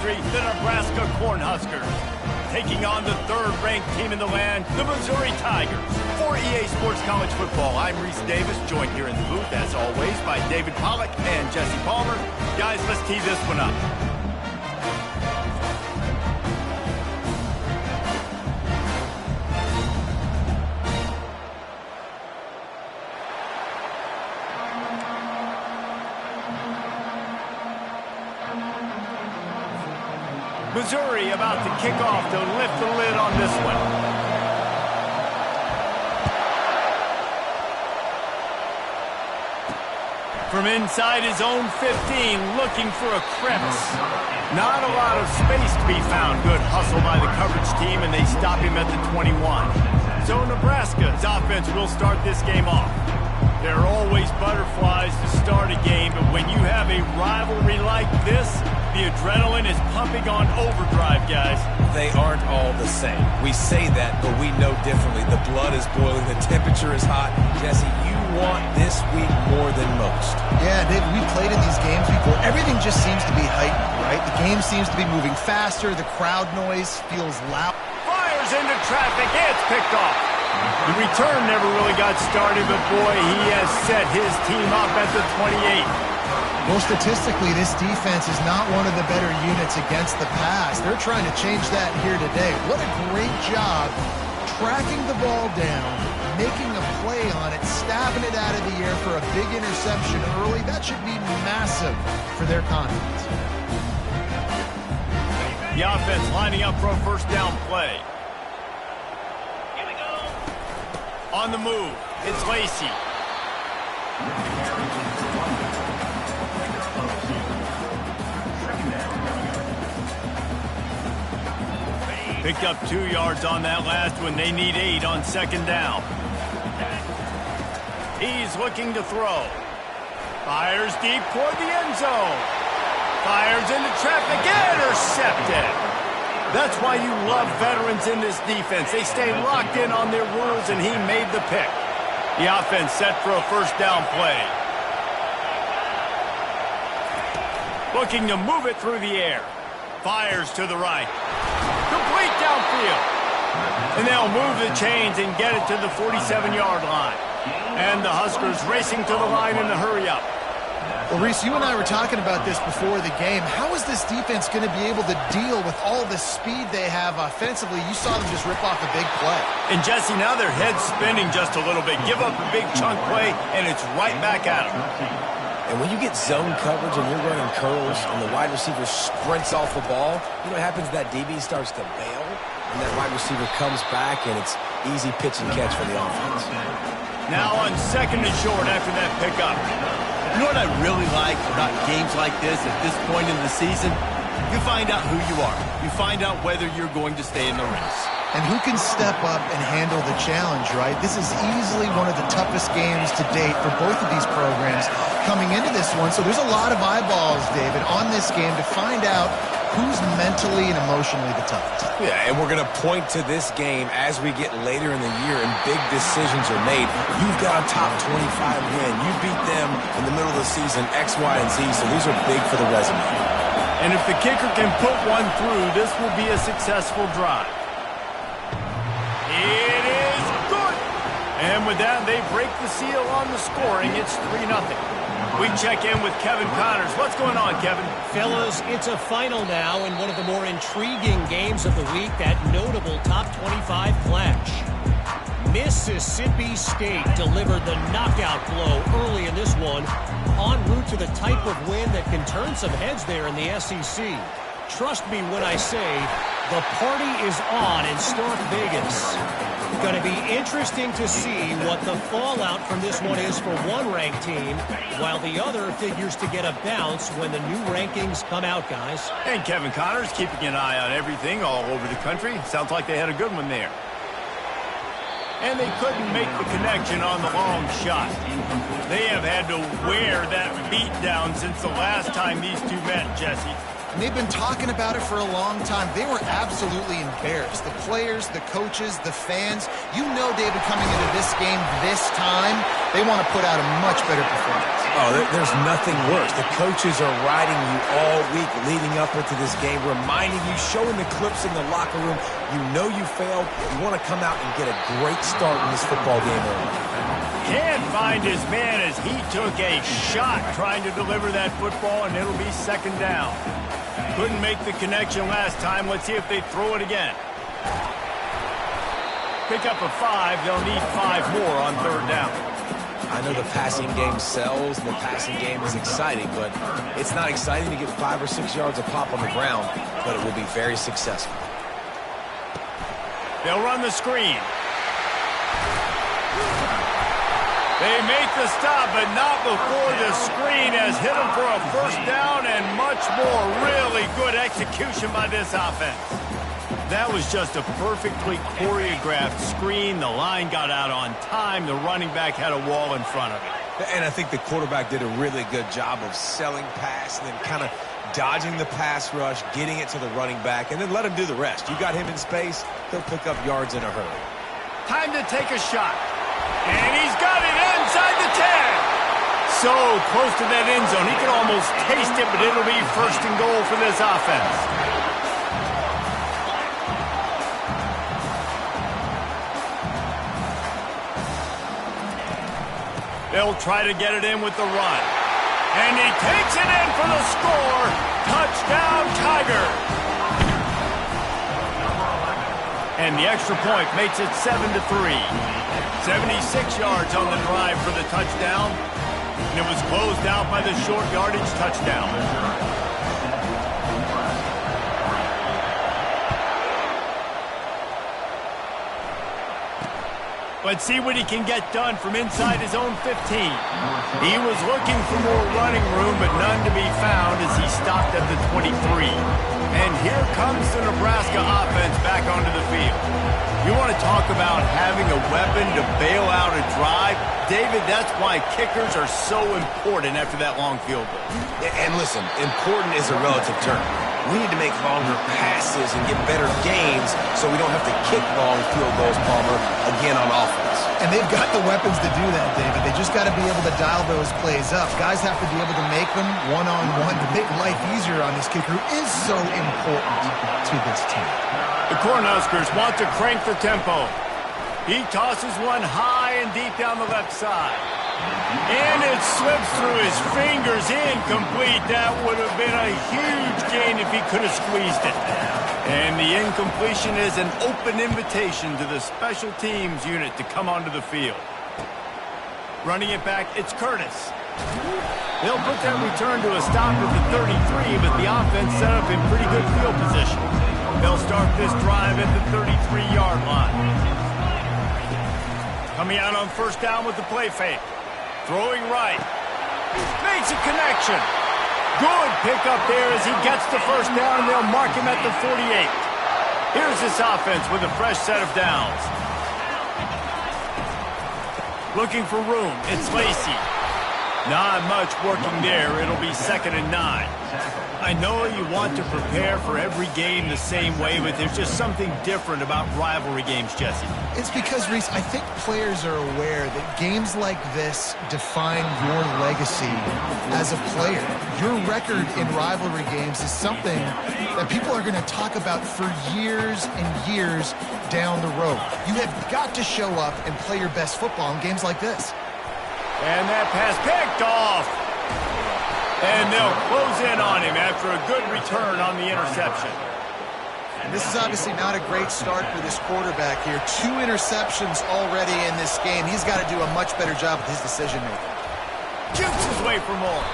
The Nebraska Cornhuskers, taking on the third-ranked team in the land, the Missouri Tigers. For EA Sports College Football, I'm Reese Davis, joined here in the booth, as always, by David Pollack and Jesse Palmer. Guys, let's tee this one up. Missouri about to kick off to lift the lid on this one. From inside his own 15, looking for a crevice. Not a lot of space to be found. Good hustle by the coverage team, and they stop him at the 21. So Nebraska's offense will start this game off. There are always butterflies to start a game, but when you have a rivalry like this, the adrenaline is pumping on overdrive, guys. They aren't all the same. We say that, but we know differently. The blood is boiling. The temperature is hot. Jesse, you want this week more than most. Yeah, David, we played in these games before. Everything just seems to be heightened, right? The game seems to be moving faster. The crowd noise feels loud. Fires into traffic. It's picked off. The return never really got started, but boy, he has set his team up at the 28. Well, statistically, this defense is not one of the better units against the pass. They're trying to change that here today. What a great job tracking the ball down, making a play on it, stabbing it out of the air for a big interception early. That should be massive for their confidence. The offense lining up for a first down play. Here we go. On the move, it's Lacey. Picked up 2 yards on that last one. They need 8 on second down. He's looking to throw. Fires deep toward the end zone. Fires into traffic. Intercepted. That's why you love veterans in this defense. They stay locked in on their rules, and he made the pick. The offense set for a first down play. Looking to move it through the air. Fires to the right. Complete downfield. And they'll move the chains and get it to the 47-yard line. And the Huskers racing to the line in a hurry-up. Well, Reese, you and I were talking about this before the game. How is this defense going to be able to deal with all the speed they have offensively? You saw them just rip off a big play. And, Jesse, now their head's spinning just a little bit. Give up a big chunk play, and it's right back at them. And when you get zone coverage and you're running curls and the wide receiver sprints off the ball, you know what happens? That DB starts to bail, and that wide receiver comes back, and it's easy pitch and catch for the offense. Now on second and short after that pickup. You know what I really like about games like this at this point in the season? You find out who you are. You find out whether you're going to stay in the race. And who can step up and handle the challenge, right? This is easily one of the toughest games to date for both of these programs coming into this one. So there's a lot of eyeballs, David, on this game to find out who's mentally and emotionally the toughest. Yeah, and we're going to point to this game as we get later in the year and big decisions are made. You've got a top 25 win. You beat them in the middle of the season, X, Y, and Z, so these are big for the resume. And if the kicker can put one through, this will be a successful drive. It is good. And with that, they break the seal on the scoring. It's 3-0. We check in with Kevin Connors. What's going on, Kevin? Fellas, it's a final now in one of the more intriguing games of the week, that notable top 25 clash. Mississippi State delivered the knockout blow early in this one, en route to the type of win that can turn some heads there in the SEC. Trust me when I say the party is on in Stark Vegas. Going to be interesting to see what the fallout from this one is for one ranked team, while the other figures to get a bounce when the new rankings come out, guys. And Kevin Connors keeping an eye on everything all over the country. Sounds like they had a good one there. And they couldn't make the connection on the long shot. They have had to wear that beat down since the last time these two met, Jesse. And they've been talking about it for a long time. They were absolutely embarrassed. The players, the coaches, the fans. You know, David, coming into this game this time, they want to put out a much better performance. Oh, there's nothing worse. The coaches are riding you all week leading up into this game, reminding you, showing the clips in the locker room. You know you failed. You want to come out and get a great start in this football game early. Can't find his man as he took a shot trying to deliver that football, and it'll be second down. Couldn't make the connection last time. Let's see if they throw it again. Pick up a 5. They'll need 5 more on third down. I know the passing game sells, and the passing game is exciting, but it's not exciting to get 5 or 6 yards a pop on the ground, but it will be very successful. They'll run the screen. They make the stop, but not before the screen has hit them for a first down and much more. Really good execution by this offense. That was just a perfectly choreographed screen. The line got out on time. The running back had a wall in front of it. And I think the quarterback did a really good job of selling pass and then kind of dodging the pass rush, getting it to the running back, and then let him do the rest. You got him in space, he'll pick up yards in a hurry. Time to take a shot. And he's got it inside the 10. So close to that end zone. He can almost taste it, but it'll be first and goal for this offense. They'll try to get it in with the run. And he takes it in for the score. Touchdown, Tiger. And the extra point makes it 7-3. 76 yards on the drive for the touchdown. And it was closed out by the short yardage touchdown. Let's see what he can get done from inside his own 15. He was looking for more running room, but none to be found as he stopped at the 23. And here comes the Nebraska offense back onto the field. You want to talk about having a weapon to bail out a drive? David, that's why kickers are so important after that long field goal. And listen, important is a relative term. We need to make longer passes and get better gains so we don't have to kick long field goals, Palmer, again on offense. And they've got the weapons to do that, David. They just got to be able to dial those plays up. Guys have to be able to make them one-on-one to make life easier on this kicker, who is so important to this team. The Cornhuskers want to crank the tempo. He tosses one high and deep down the left side. And it slips through his fingers, incomplete. That would have been a huge gain if he could have squeezed it. And the incompletion is an open invitation to the special teams unit to come onto the field. Running it back, it's Curtis. They'll put that return to a stop at the 33, but the offense set up in pretty good field position. They'll start this drive at the 33-yard line. Coming out on first down with the play fake. Throwing right. Makes a connection. Good pickup there as he gets the first down. They'll mark him at the 48. Here's this offense with a fresh set of downs. Looking for room. It's Lacey. Not much working there. It'll be 2nd and 9. I know you want to prepare for every game the same way, but there's just something different about rivalry games, Jesse. It's because, Reese, I think players are aware that games like this define your legacy as a player. Your record in rivalry games is something that people are going to talk about for years and years down the road. You have got to show up and play your best football in games like this. And that pass picked off. And they'll close in on him after a good return on the interception. And this is obviously not a great start for this quarterback here. 2 interceptions already in this game. He's got to do a much better job with his decision-making. Jukes his way for more.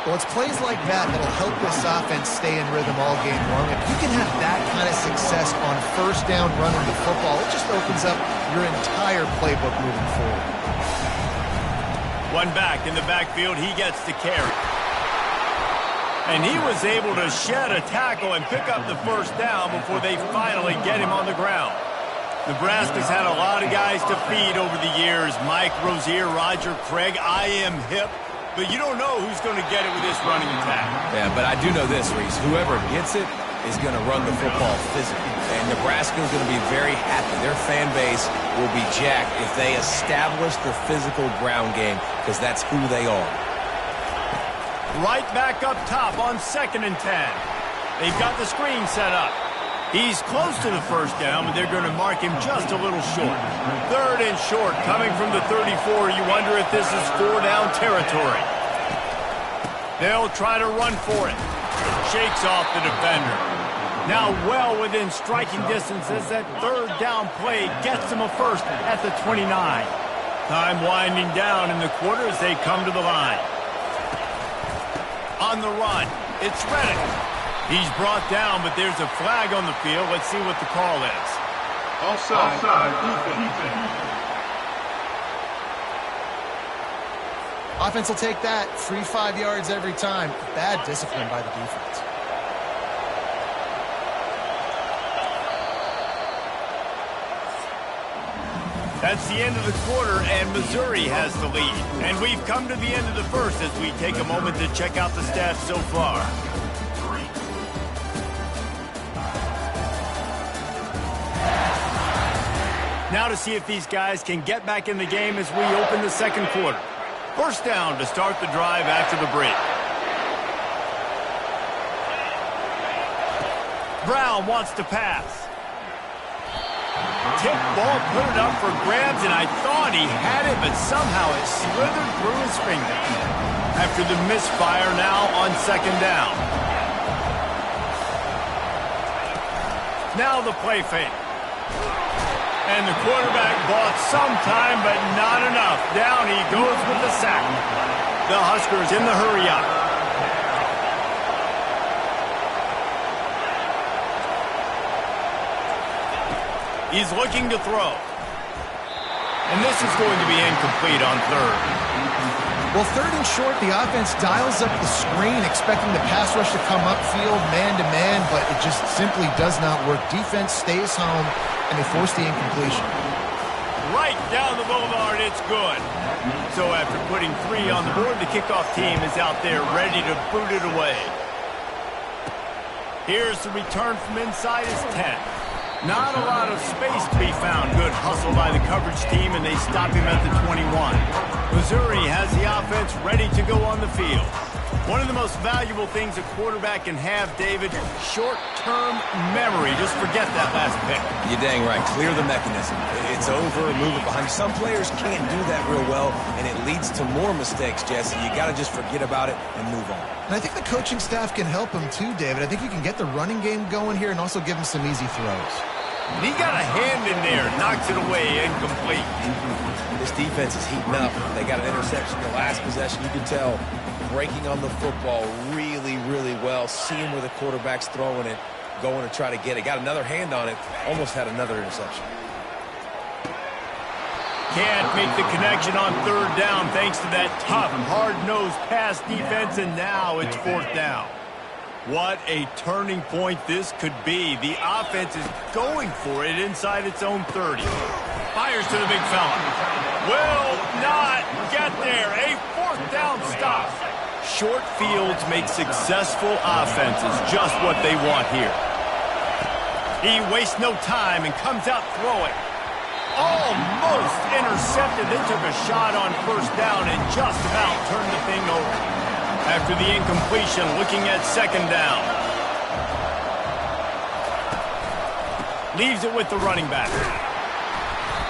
Well, it's plays like that that'll help this offense stay in rhythm all game long. If you can have that kind of success on first down running the football, it just opens up your entire playbook moving forward. One back in the backfield, he gets the carry. And he was able to shed a tackle and pick up the first down before they finally get him on the ground. Nebraska's had a lot of guys to feed over the years. Mike Rozier, Roger Craig, I am hip. But you don't know who's going to get it with this running attack. Yeah, but I do know this, Reese. Whoever gets it is going to run the football physically. And Nebraska is going to be very happy. Their fan base will be jacked if they establish the physical ground game, because that's who they are. Right back up top on 2nd and 10. They've got the screen set up. He's close to the first down, but they're going to mark him just a little short. 3rd and short, coming from the 34. You wonder if this is 4-down territory. They'll try to run for it. Shakes off the defender. Now well within striking distance as that 3rd down play gets them a first at the 29. Time winding down in the quarter as they come to the line. On the run, it's Reddick. He's brought down, but there's a flag on the field. Let's see what the call is. Offside, defense. Offense will take that. Free 5 yards every time. Bad discipline by the defense. That's the end of the quarter, and Missouri has the lead. And we've come to the end of the first as we take a moment to check out the stats so far. Now to see if these guys can get back in the game as we open the second quarter. First down to start the drive after the break. Brown wants to pass. Tip ball, put it up for grabs, and I thought he had it, but somehow it slithered through his fingers. After the misfire now on 2nd down. Now the play fake. And the quarterback bought some time, but not enough. Down he goes with the sack. The Huskers in the hurry up. He's looking to throw. And this is going to be incomplete on 3rd. Well, 3rd and short, the offense dials up the screen, expecting the pass rush to come upfield man-to-man, but it just simply does not work. Defense stays home, and they force the incompletion. Right down the boulevard, it's good. So after putting 3 on the board, the kickoff team is out there ready to boot it away. Here's the return from inside his 10. Not a lot of space to be found. Good hustle by the coverage team, and they stop him at the 21. Missouri has the offense ready to go on the field. One of the most valuable things a quarterback can have, David, short-term memory. Just forget that last pick. You're dang right. Clear the mechanism. It's over, move it behind. Some players can't do that real well, and it leads to more mistakes, Jesse. You got to just forget about it and move on. And I think the coaching staff can help him too, David. I think you can get the running game going here and also give him some easy throws. And he got a hand in there, knocks it away, incomplete. This defense is heating up. They got an interception the last possession. You can tell breaking on the football really, really well. Seeing where the quarterback's throwing it, going to try to get it. Got another hand on it, almost had another interception. Can't make the connection on 3rd down thanks to that tough, hard-nosed pass defense, and now it's 4th down. What a turning point this could be. The offense is going for it inside its own 30. Fires to the big fella. Will not get there. A 4th down stop. Short fields make successful offenses just what they want here. He wastes no time and comes out throwing. Almost intercepted. They took a shot on 1st down and just about turned the thing over. After the incompletion, looking at 2nd down. Leaves it with the running back.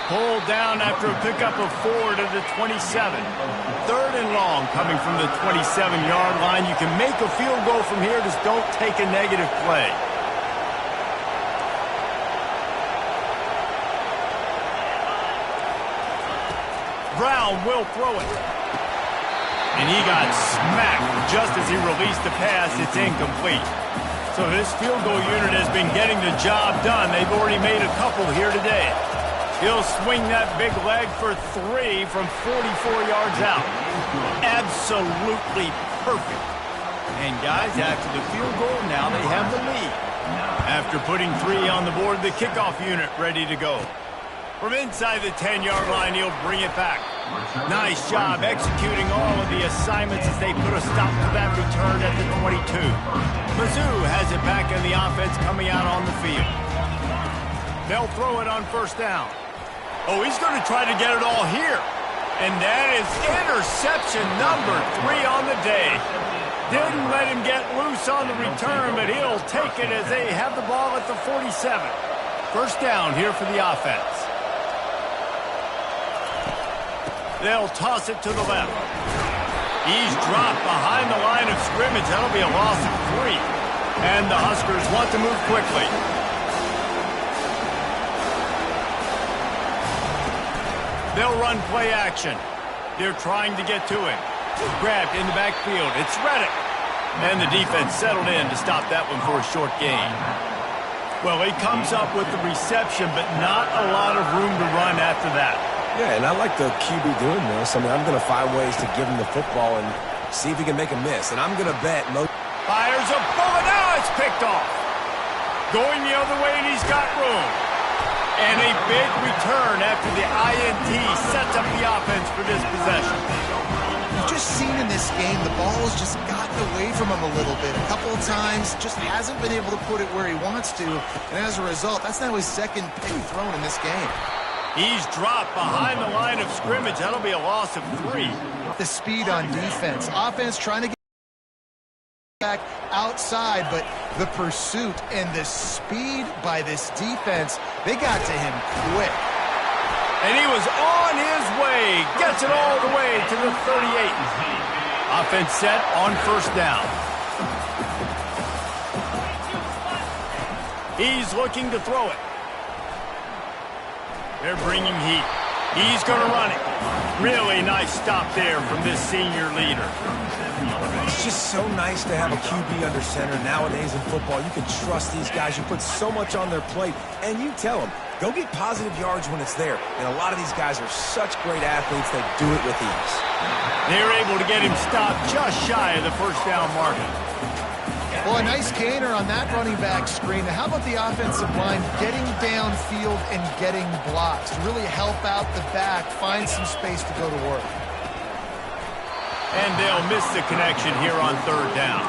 Pulled down after a pickup of 4 to the 27. 3rd and long coming from the 27-yard line. You can make a field goal from here, just don't take a negative play. Brown will throw it. And he got smacked just as he released the pass. It's incomplete. So this field goal unit has been getting the job done. They've already made a couple here today. He'll swing that big leg for 3 from 44 yards out. Absolutely perfect. And guys, after the field goal, now they have the lead. After putting 3 on the board, the kickoff unit ready to go. From inside the 10-yard line, he'll bring it back. Nice job executing all of the assignments as they put a stop to that return at the 22. Mizzou has it back in the offense coming out on the field. They'll throw it on 1st down. Oh, he's going to try to get it all here. And that is interception number 3 on the day. Didn't let him get loose on the return, but he'll take it as they have the ball at the 47. First down here for the offense. They'll toss it to the left. He's dropped behind the line of scrimmage. That'll be a loss of 3. And the Huskers want to move quickly. They'll run play action. They're trying to get to him. Grabbed in the backfield. It's Reddick. And the defense settled in to stop that one for a short gain. Well, he comes up with the reception, but not a lot of room to run after that. Yeah, and I like the QB doing this. I mean, I'm going to find ways to give him the football and see if he can make a miss. And I'm going to bet fires a bullet. Now it's picked off. Going the other way, and he's got room. And a big return after the INT sets up the offense for this possession. You've just seen in this game, the ball has just gotten away from him a little bit. A couple of times, just hasn't been able to put it where he wants to. And as a result, that's now his second pick thrown in this game. He's dropped behind the line of scrimmage. That'll be a loss of 3. The speed on defense. Offense trying to get back outside, but the pursuit and the speed by this defense, they got to him quick. And he was on his way. Gets it all the way to the 38. Offense set on first down. He's looking to throw it. They're bringing heat. He's going to run it. Really nice stop there from this senior leader. It's just so nice to have a QB under center nowadays in football. You can trust these guys. You put so much on their plate, and you tell them, go get positive yards when it's there. And a lot of these guys are such great athletes, they do it with ease. They're able to get him stopped just shy of the first down marker. Well, a nice gainer on that running back screen. How about the offensive line getting downfield and getting blocks to really help out the back, find some space to go to work? And they'll miss the connection here on third down.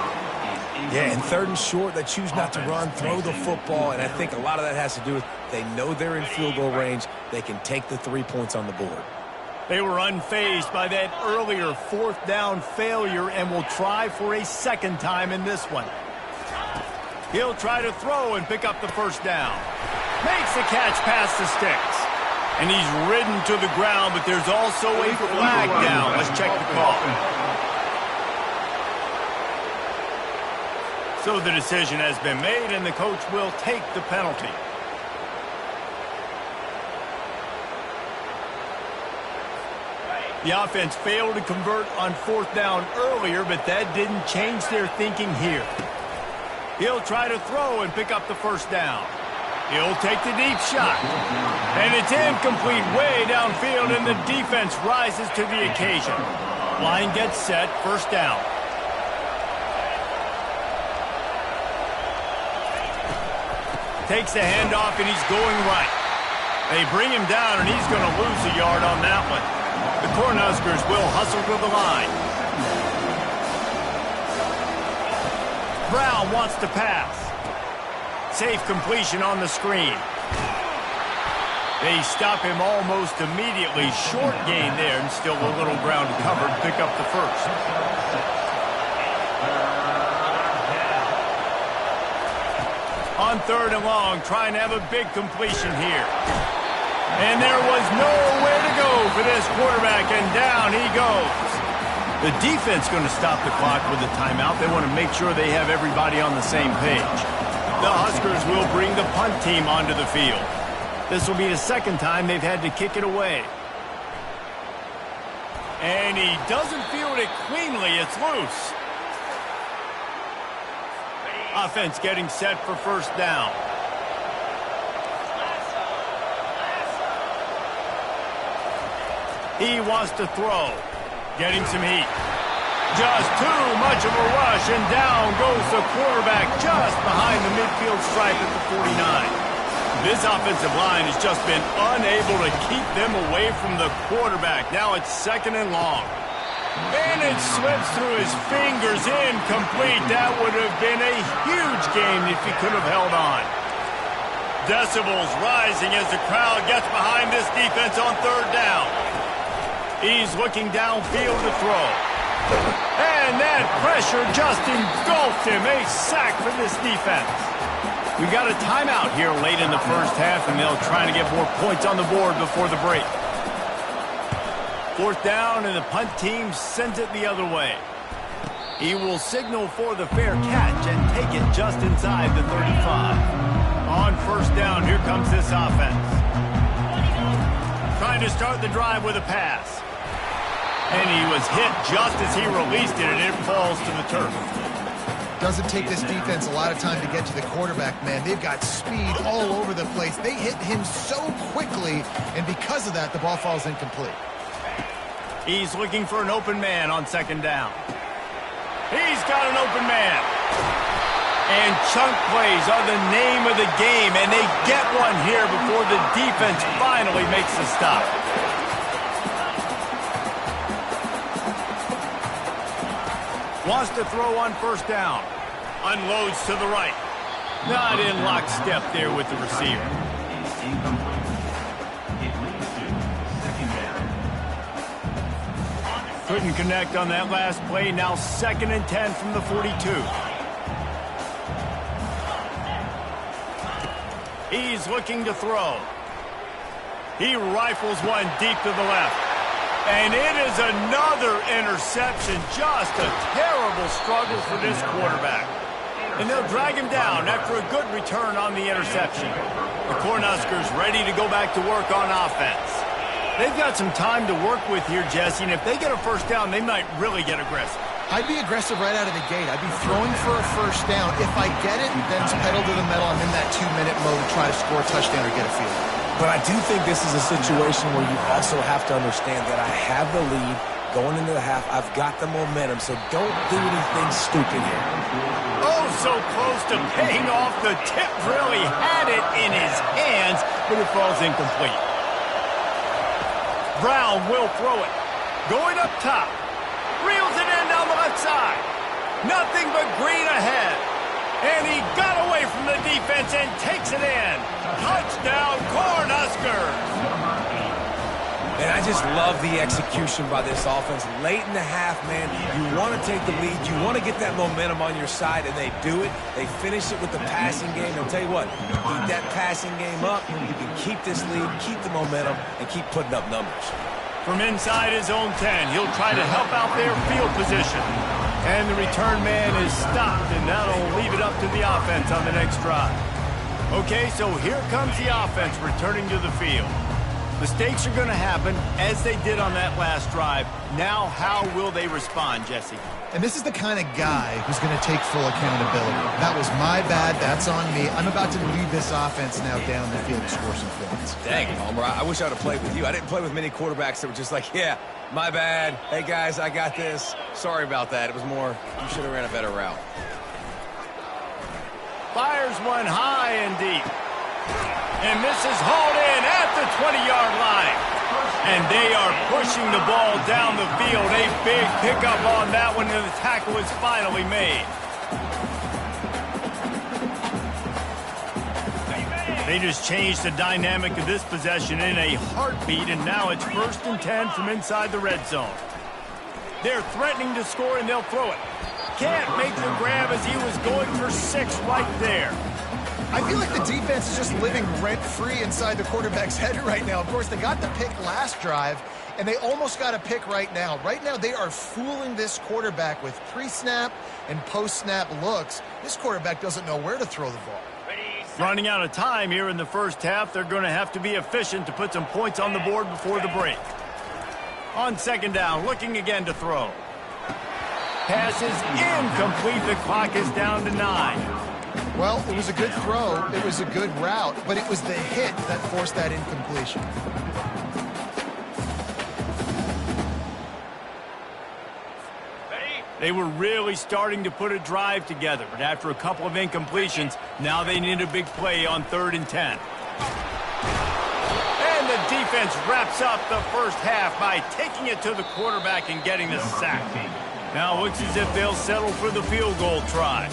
Yeah, and third and short, they choose not to run, throw the football, and I think a lot of that has to do with they know they're in field goal range. They can take the 3 points on the board. They were unfazed by that earlier fourth down failure and will try for a second time in this one. He'll try to throw and pick up the first down. Makes the catch past the sticks. And he's ridden to the ground, but there's also a flag down. Let's check the call. So the decision has been made, and the coach will take the penalty. The offense failed to convert on fourth down earlier, but that didn't change their thinking here. He'll try to throw and pick up the first down. He'll take the deep shot. And it's incomplete way downfield, and the defense rises to the occasion. Line gets set, first down. Takes the handoff, and he's going right. They bring him down, and he's going to lose a yard on that one. The Cornhuskers will hustle to the line. Brown wants to pass. Safe completion on the screen. They stop him almost immediately. Short gain there, and still a little ground to cover to pick up the first. On third and long, trying to have a big completion here. And there was nowhere to go for this quarterback, and down he goes. The defense going to stop the clock with a timeout. They want to make sure they have everybody on the same page. The Huskers will bring the punt team onto the field. This will be the second time they've had to kick it away. And he doesn't field it cleanly. It's loose. Offense getting set for first down. He wants to throw. Getting some heat. Just too much of a rush, and down goes the quarterback just behind the midfield stripe at the 49. This offensive line has just been unable to keep them away from the quarterback. Now it's second and long. And it slips through his fingers, incomplete. That would have been a huge gain if he could have held on. Decibels rising as the crowd gets behind this defense on third down. He's looking downfield to throw. And that pressure just engulfed him. A sack for this defense. We got a timeout here late in the first half, and they'll try to get more points on the board before the break. Fourth down, and the punt team sends it the other way. He will signal for the fair catch and take it just inside the 35. On first down, here comes this offense. Trying to start the drive with a pass. And he was hit just as he released it, and it falls to the turf. Doesn't take this defense a lot of time to get to the quarterback, man. They've got speed all over the place. They hit him so quickly, and because of that, the ball falls incomplete. He's looking for an open man on second down. He's got an open man. And chunk plays are the name of the game, and they get one here before the defense finally makes the stop. Wants to throw on first down. Unloads to the right. Not in lockstep there with the receiver. Couldn't connect on that last play. Now 2nd and 10 from the 42. He's looking to throw. He rifles one deep to the left. And it is another interception. Just a terrible struggle for this quarterback. And they'll drag him down after a good return on the interception. The Cornhuskers ready to go back to work on offense. They've got some time to work with here, Jesse, and if they get a first down, they might really get aggressive. I'd be aggressive right out of the gate. I'd be throwing for a first down. If I get it, then it's pedal to the metal. I'm in that 2-minute mode to try to score a touchdown or get a field. But I do think this is a situation where you also have to understand that I have the lead going into the half. I've got the momentum, so don't do anything stupid here. Oh, so close to paying off. The tip really had it in his hands, but it falls incomplete. Brown will throw it. Going up top. Reels it in down the left side. Nothing but green ahead. And he got away from the defense and takes it in. Touchdown, Cornhuskers. And I just love the execution by this offense. Late in the half, man, you want to take the lead. You want to get that momentum on your side, and they do it. They finish it with the passing game. I'll tell you what, keep that passing game up. You can keep this lead, keep the momentum, and keep putting up numbers. From inside his own 10, he'll try to help out their field position. And the return man is stopped, and that'll leave it up to the offense on the next drive. Okay, so here comes the offense returning to the field. Mistakes are going to happen, as they did on that last drive. Now, how will they respond, Jesse? And this is the kind of guy who's going to take full accountability. That was my bad. That's on me. I'm about to lead this offense now down the field to score some points. Dang, Palmer, I wish I would have played with you. I didn't play with many quarterbacks that were just like, yeah, my bad. Hey, guys, I got this. Sorry about that. It was more, you should have ran a better route. Fires one high and deep. And this is hauled in at the 20-yard line. And they are pushing the ball down the field. A big pickup on that one, and the tackle is finally made. They just changed the dynamic of this possession in a heartbeat, and now it's 1st and 10 from inside the red zone. They're threatening to score, and they'll throw it. Can't make the grab as he was going for 6 right there. I feel like the defense is just living rent-free inside the quarterback's head right now. Of course, they got the pick last drive, and they almost got a pick right now. Right now, they are fooling this quarterback with pre-snap and post-snap looks. This quarterback doesn't know where to throw the ball. Running out of time here in the first half. They're going to have to be efficient to put some points on the board before the break. On second down, looking again to throw. Pass is incomplete. The clock is down to 9. Well, it was a good throw, it was a good route, but it was the hit that forced that incompletion. They were really starting to put a drive together, but after a couple of incompletions, now they need a big play on 3rd and 10. And the defense wraps up the first half by taking it to the quarterback and getting the sack. Now it looks as if they'll settle for the field goal try.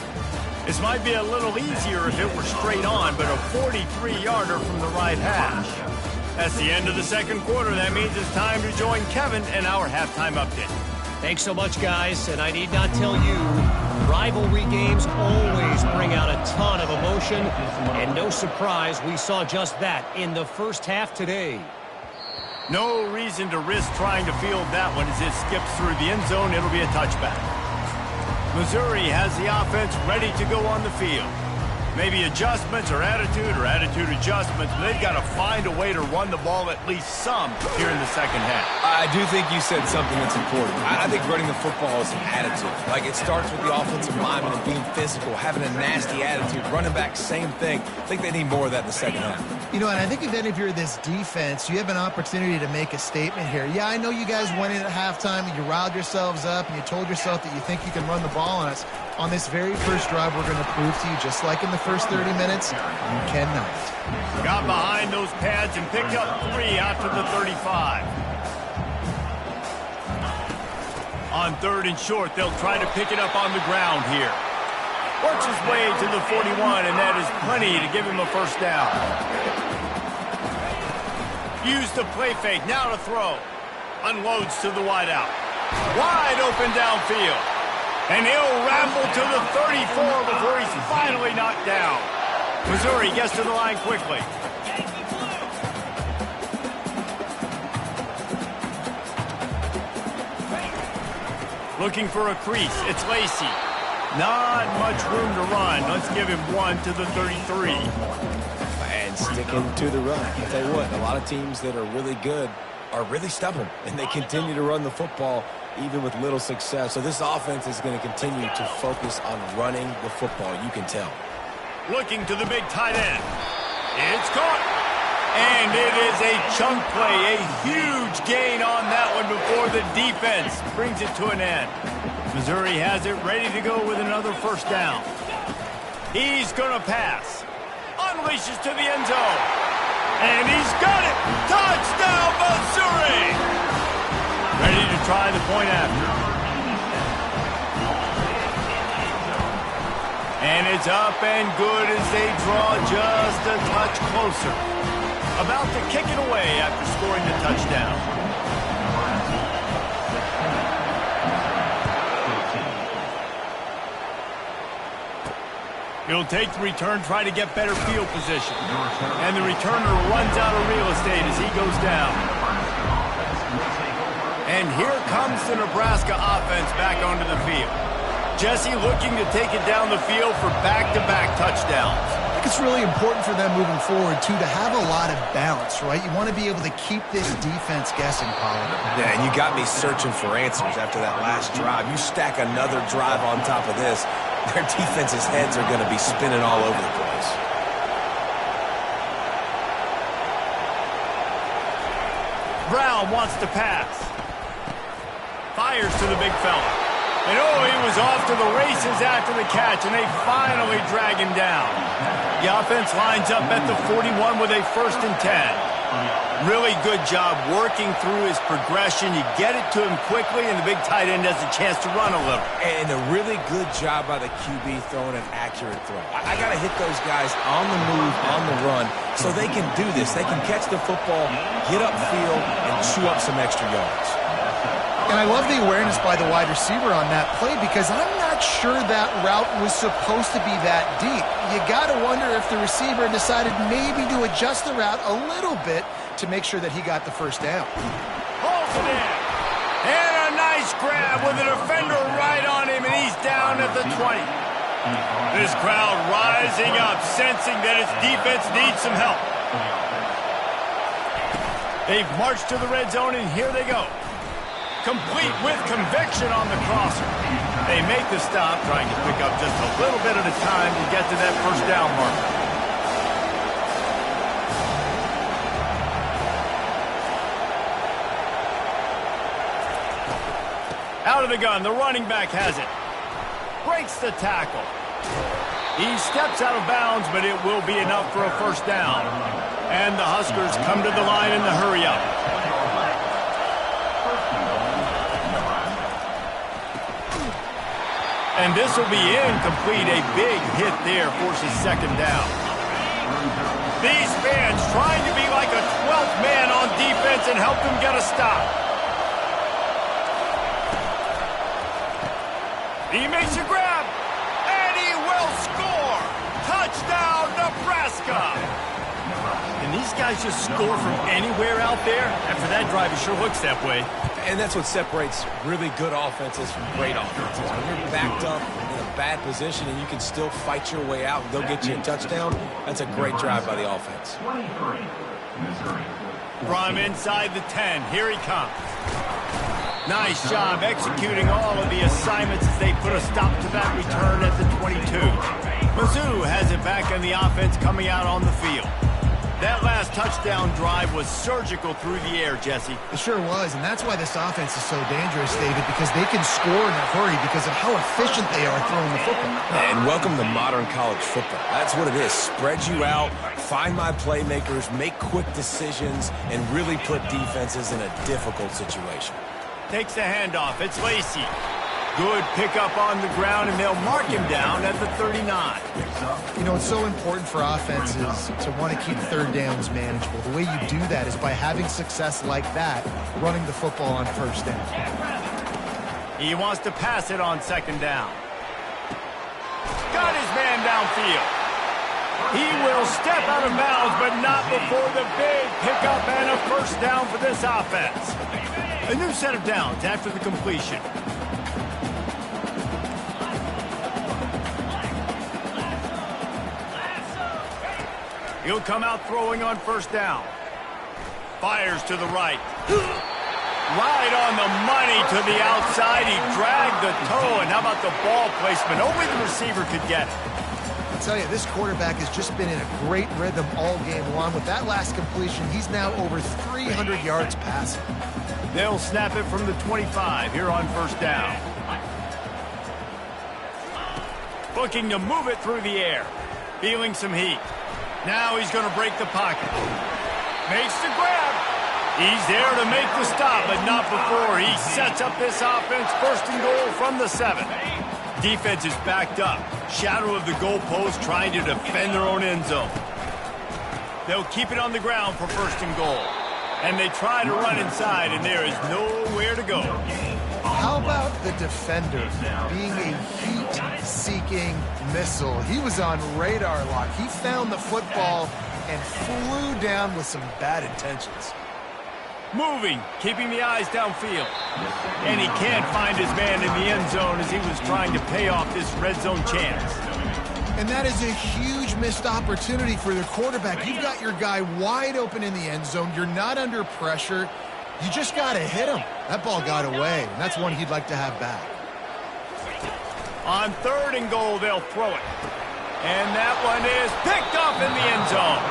This might be a little easier if it were straight on, but a 43-yarder from the right hash. That's the end of the second quarter. That means it's time to join Kevin in our halftime update. Thanks so much, guys. And I need not tell you, rivalry games always bring out a ton of emotion. And no surprise, we saw just that in the first half today. No reason to risk trying to field that one as it skips through the end zone. It'll be a touchback. Missouri has the offense ready to go on the field. Maybe adjustments or attitude adjustments, but they've got to find a way to run the ball at least some here in the second half. I do think you said something that's important. I think running the football is an attitude. Like, it starts with the offensive lineman and being physical, having a nasty attitude. Running back, same thing. I think they need more of that in the second half. You know, and I think if you're this defense, you have an opportunity to make a statement here. Yeah, I know you guys went in at halftime and you riled yourselves up and you told yourself that you think you can run the ball on us. On this very first drive, we're going to prove to you, just like in the first 30 minutes, you cannot. Got behind those pads and picked up 3 after the 35. On 3rd and short, they'll try to pick it up on the ground here. Works his way to the 41, and that is plenty to give him a first down. Use the play fake, now to throw. Unloads to the wideout. Wide open downfield. And he'll ramble to the 34 before he's finally knocked down. Missouri gets to the line quickly. Looking for a crease. It's Lacey. Not much room to run. Let's give him 1 to the 33. And sticking to the run. I'll tell you what, a lot of teams that are really good are really stubborn, and they continue to run the football even with little success. So this offense is going to continue to focus on running the football. You can tell. Looking to the big tight end. It's caught. And it is a chunk play, a huge gain on that one before the defense brings it to an end. Missouri has it ready to go with another first down. He's going to pass. Unleashes to the end zone. And he's got it. Touchdown, Missouri! Ready to try the point after. And it's up and good as they draw just a touch closer. About to kick it away after scoring the touchdown. He'll take the return, try to get better field position. And the returner runs out of real estate as he goes down. And here comes the Nebraska offense back onto the field. Jesse looking to take it down the field for back-to-back touchdowns. I think it's really important for them moving forward, too, to have a lot of balance, right? You want to be able to keep this defense guessing, Pollard. Yeah, and you got me searching for answers after that last drive. You stack another drive on top of this, their defense's heads are going to be spinning all over the place. Brown wants to pass. Fires to the big fella. And oh, he was off to the races after the catch, and they finally drag him down. The offense lines up at the 41 with a 1st and 10. Really good job working through his progression. You get it to him quickly, and the big tight end has a chance to run a little. And a really good job by the QB throwing an accurate throw. I got to hit those guys on the move, on the run, so they can do this. They can catch the football, get upfield, and chew up some extra yards. And I love the awareness by the wide receiver on that play because I'm not sure that route was supposed to be that deep. You got to wonder if the receiver decided maybe to adjust the route a little bit to make sure that he got the first down. Holds it in. And a nice grab with a defender right on him, and he's down at the 20. This crowd rising up, sensing that its defense needs some help. They've marched to the red zone, and here they go. Complete with conviction on the crosser. They make the stop, trying to pick up just a little bit at a time to get to that first down marker. Out of the gun, the running back has it. Breaks the tackle. He steps out of bounds, but it will be enough for a first down. And the Huskers come to the line in the hurry-up. And this will be incomplete. A big hit there forces 2nd down. These fans trying to be like a 12th man on defense and help them get a stop. He makes a grab, and he will score. Touchdown, Nebraska. And these guys just score from anywhere out there. After that drive, it sure looks that way. And that's what separates really good offenses from great offenses. When you're backed up in a bad position and you can still fight your way out and go get you a touchdown, that's a great drive by the offense. From inside the 10, here he comes. Nice job executing all of the assignments as they put a stop to that return at the 22. Mizzou has it back in the offense coming out on the field. That last touchdown drive was surgical through the air, Jesse. It sure was, and that's why this offense is so dangerous, David, because they can score in a hurry because of how efficient they are throwing the football. And welcome to modern college football. That's what it is. Spread you out, find my playmakers, make quick decisions, and really put defenses in a difficult situation. Takes the handoff. It's Lacey. Good pickup on the ground, and they'll mark him down at the 39. You know, it's so important for offenses to want to keep third downs manageable. The way you do that is by having success like that, running the football on first down. He wants to pass it on second down. Got his man downfield. He will step out of bounds, but not before the big pickup and a first down for this offense. A new set of downs after the completion. He'll come out throwing on first down. Fires to the right. Right on the money to the outside. He dragged the toe, and how about the ball placement? Only the receiver could get it. I'll tell you, this quarterback has just been in a great rhythm all game long. With that last completion, he's now over 300 yards passing. They'll snap it from the 25 here on first down. Looking to move it through the air. Feeling some heat. Now he's going to break the pocket. Makes the grab. He's there to make the stop, but not before he sets up this offense. First and goal from the 7. Defense is backed up. Shadow of the goalpost trying to defend their own end zone. They'll keep it on the ground for first and goal. And they try to run inside, and there is nowhere to go. How about the defender being a heat-seeking missile? He was on radar lock. He found the football and flew down with some bad intentions. Moving, keeping the eyes downfield. And he can't find his man in the end zone as he was trying to pay off this red zone chance. And that is a huge missed opportunity for the quarterback. You've got your guy wide open in the end zone. You're not under pressure. You just got to hit him. That ball got away, and that's one he'd like to have back. On third and goal, they'll throw it. And that one is picked up in the end zone.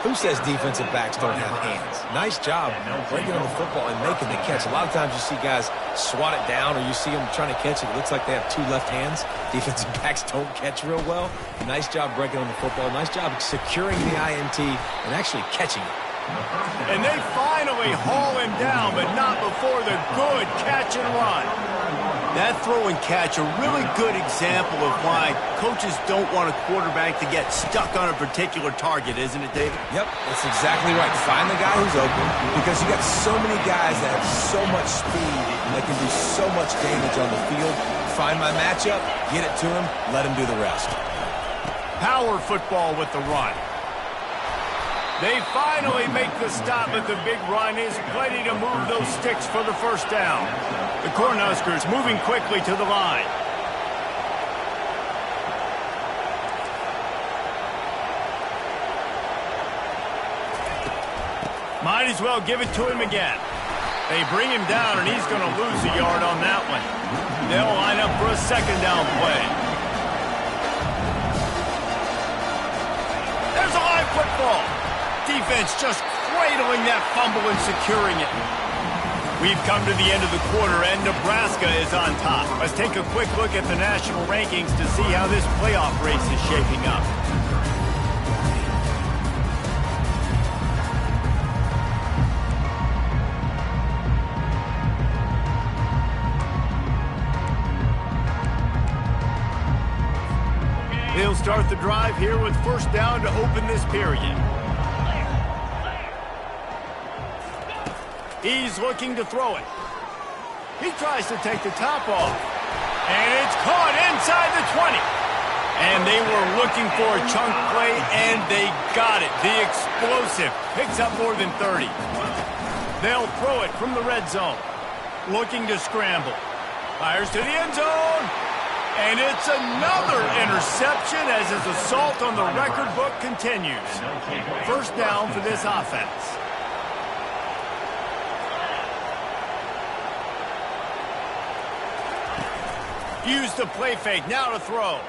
Who says defensive backs don't have hands? Nice job breaking on the football and making the catch. A lot of times you see guys swat it down or you see them trying to catch it. It looks like they have two left hands. Defensive backs don't catch real well. Nice job breaking on the football. Nice job securing the INT and actually catching it. And they finally haul him down, but not before the good catch and run. That throw and catch, a really good example of why coaches don't want a quarterback to get stuck on a particular target, isn't it, David? Yep, that's exactly right. Find the guy who's open because you got so many guys that have so much speed that can do so much damage on the field. Find my matchup, get it to him, let him do the rest. Power football with the run. They finally make the stop, but the big run is plenty to move those sticks for the first down. The Cornhuskers moving quickly to the line. Might as well give it to him again. They bring him down, and he's going to lose a yard on that one. They'll line up for a second down play. There's a live football. Defense just cradling that fumble and securing it. We've come to the end of the quarter, and Nebraska is on top. Let's take a quick look at the national rankings to see how this playoff race is shaping up. They'll start the drive here with first down to open this period. He's looking to throw it. He tries to take the top off. And it's caught inside the 20. And they were looking for a chunk play, and they got it. The explosive picks up more than 30. They'll throw it from the red zone. Looking to scramble. Fires to the end zone. And it's another interception as his assault on the record book continues. First down for this offense. Use the play fake, now to throw.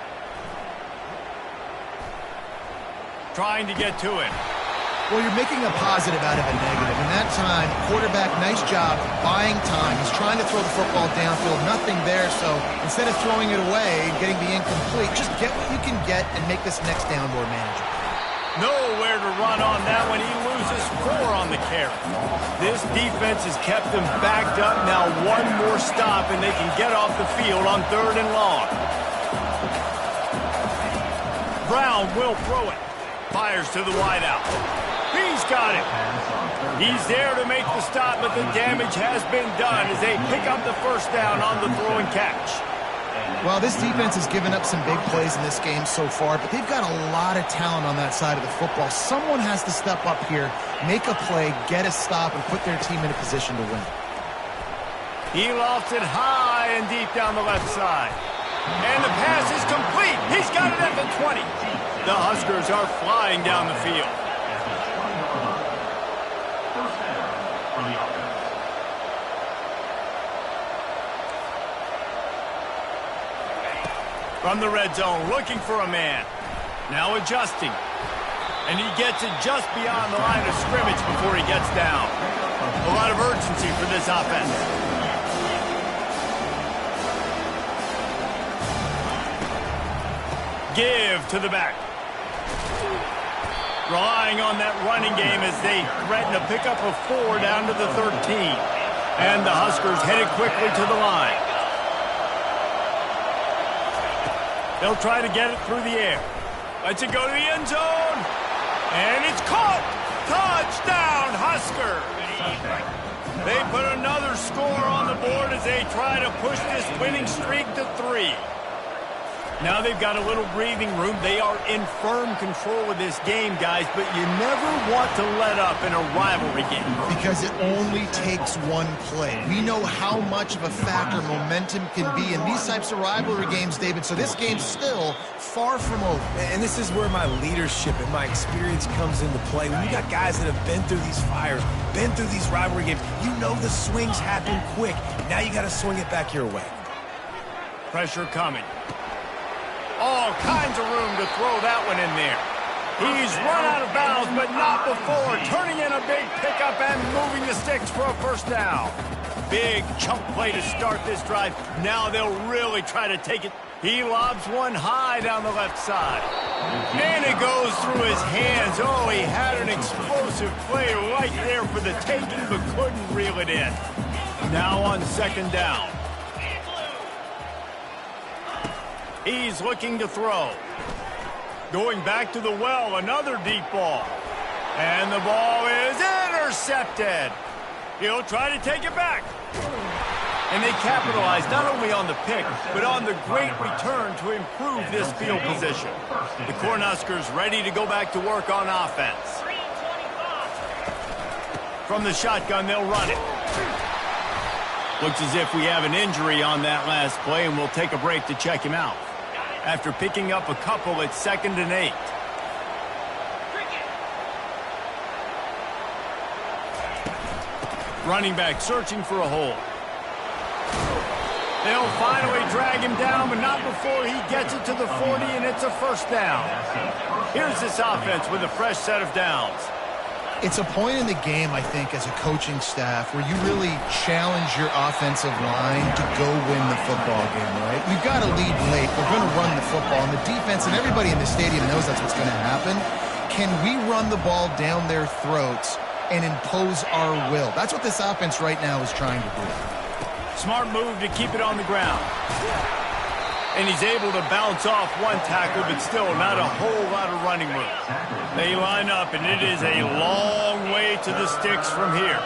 Trying to get to it. Well, you're making a positive out of a negative. In that time, quarterback, nice job buying time. He's trying to throw the football downfield. Nothing there, so instead of throwing it away and getting the incomplete, just get what you can get and make this next down more manageable. Nowhere to run on that when he loses 4 on the carry. This defense has kept them backed up. Now one more stop, and they can get off the field on 3rd and long. Brown will throw it. Fires to the wideout. He's got it. He's there to make the stop, but the damage has been done as they pick up the first down on the throw and catch. Well, this defense has given up some big plays in this game so far, but they've got a lot of talent on that side of the football. Someone has to step up here, make a play, get a stop, and put their team in a position to win. He lofts it high and deep down the left side. And the pass is complete. He's got it at the 20. The Huskers are flying down the field. From the red zone, looking for a man. Now adjusting. And he gets it just beyond the line of scrimmage before he gets down. A lot of urgency for this offense. Give to the back. Relying on that running game as they threaten to pick up a 4 down to the 13. And the Huskers headed quickly to the line. They'll try to get it through the air. Lets it go to the end zone. And it's caught. Touchdown, Husker. They put another score on the board as they try to push this winning streak to 3. Now they've got a little breathing room. They are in firm control of this game, guys, but you never want to let up in a rivalry game. Because it only takes one play. We know how much of a factor momentum can be in these types of rivalry games, David, so this game's still far from over. And this is where my leadership and my experience comes into play. When you got guys that have been through these fires, been through these rivalry games, you know the swings happen quick. Now you got to swing it back your way. Pressure coming. All kinds of room to throw that one in there. He's run out of bounds, but not before turning in a big pickup and moving the sticks for a first down. Big chunk play to start this drive. Now they'll really try to take it. He lobs one high down the left side. And it goes through his hands. Oh, he had an explosive play right there for the taking, but couldn't reel it in. Now on 2nd down. He's looking to throw. Going back to the well, another deep ball. And the ball is intercepted. He'll try to take it back. And they capitalize not only on the pick, but on the great return to improve this field position. The Cornhuskers ready to go back to work on offense. From the shotgun, they'll run it. Looks as if we have an injury on that last play, and we'll take a break to check him out. After picking up a couple, it's 2nd and 8. Running back searching for a hole. They'll finally drag him down, but not before he gets it to the 40, and it's a first down. Here's this offense with a fresh set of downs. It's a point in the game, I think, as a coaching staff where you really challenge your offensive line to go win the football game, right? We've got to lead late. We're going to run the football. And the defense and everybody in the stadium knows that's what's going to happen. Can we run the ball down their throats and impose our will? That's what this offense right now is trying to do. Smart move to keep it on the ground. And he's able to bounce off one tackle, but still not a whole lot of running room. They line up, and it is a long way to the sticks from here.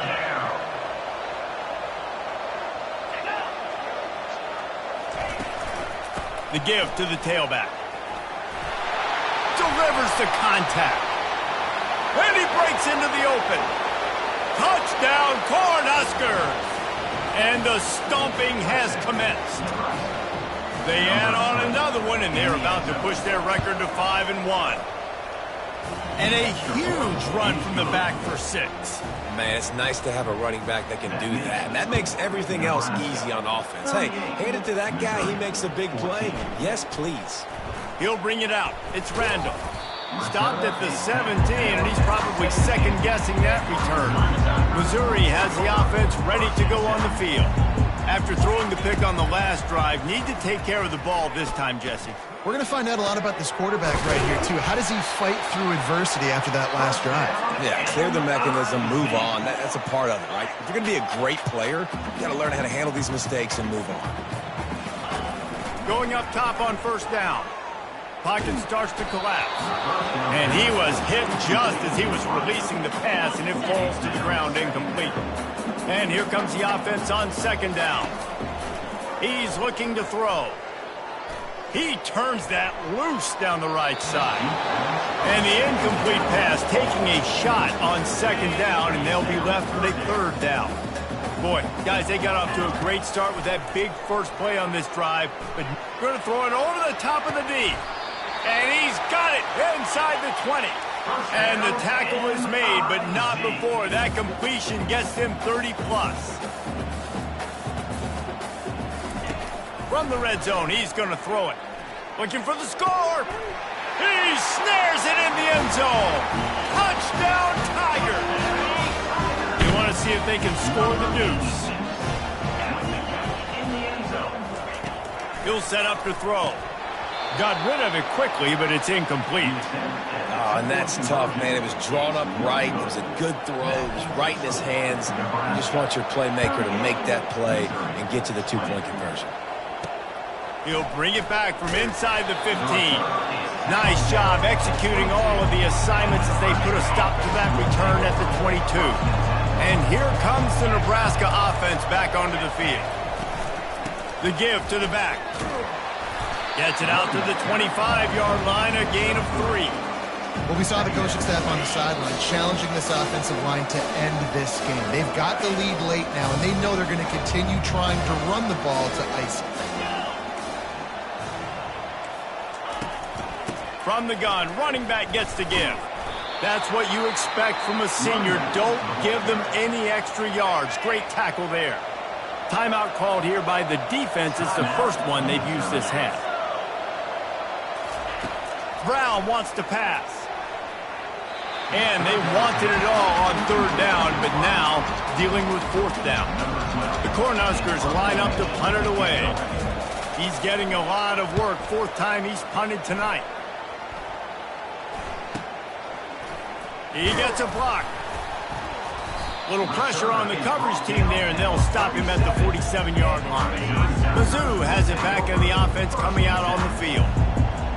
The give to the tailback. Delivers the contact. And he breaks into the open. Touchdown, Cornhuskers! And the stomping has commenced. They add on another one, and they're about to push their record to 5-1. And a huge run from the back for 6. Man, it's nice to have a running back that can do that. That makes everything else easy on offense. Hey, hand it to that guy. He makes a big play. Yes, please. He'll bring it out. It's Randall. Stopped at the 17, and he's probably second-guessing that return. Missouri has the offense ready to go on the field. After throwing the pick on the last drive, need to take care of the ball this time, Jesse. We're going to find out a lot about this quarterback right here, too. How does he fight through adversity after that last drive? Yeah, clear the mechanism, move on. That's a part of it, right? If you're going to be a great player, you got to learn how to handle these mistakes and move on. Going up top on first down. Pocket starts to collapse. And he was hit just as he was releasing the pass, and it falls to the ground incomplete. And here comes the offense on second down. He's looking to throw. He turns that loose down the right side. And the incomplete pass taking a shot on second down, and they'll be left with a third down. Boy, guys, they got off to a great start with that big first play on this drive, but going to throw it over the top of the D. And he's got it inside the 20. And the tackle is made, but not before that completion gets him 30-plus. From the red zone, he's going to throw it. Looking for the score. He snares it in the end zone. Touchdown, Tigers. You want to see if they can score the deuce. He'll set up to throw. Got rid of it quickly, but it's incomplete. Oh, and that's tough, man. It was drawn up right. It was a good throw. It was right in his hands. You just want your playmaker to make that play and get to the two-point conversion. He'll bring it back from inside the 15. Nice job executing all of the assignments as they put a stop to that return at the 22. And here comes the Nebraska offense back onto the field. The give to the back. Gets it out to the 25-yard line, a gain of 3. Well, we saw the coaching staff on the sideline challenging this offensive line to end this game. They've got the lead late now, and they know they're going to continue trying to run the ball to ice it. From the gun, running back gets to give. That's what you expect from a senior. Don't give them any extra yards. Great tackle there. Timeout called here by the defense. It's the first one they've used this half. Brown wants to pass. And they wanted it all on third down, but now dealing with fourth down. The Cornhuskers line up to punt it away. He's getting a lot of work. Fourth time he's punted tonight. He gets a block. Little pressure on the coverage team there, and they'll stop him at the 47-yard line. Mizzou has it back in the offense coming out on the field.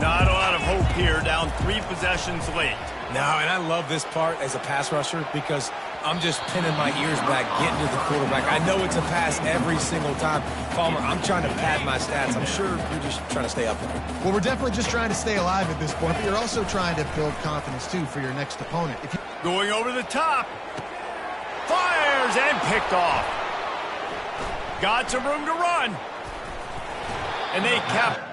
Not a lot of hope here, down 3 possessions late. No, and I love this part as a pass rusher because I'm just pinning my ears back, getting to the quarterback. I know it's a pass every single time. Palmer, I'm trying to pad my stats. I'm sure you're just trying to stay up there. Well, we're definitely just trying to stay alive at this point, but you're also trying to build confidence, too, for your next opponent. Going over the top. Fires and picked off. Got some room to run. And they kept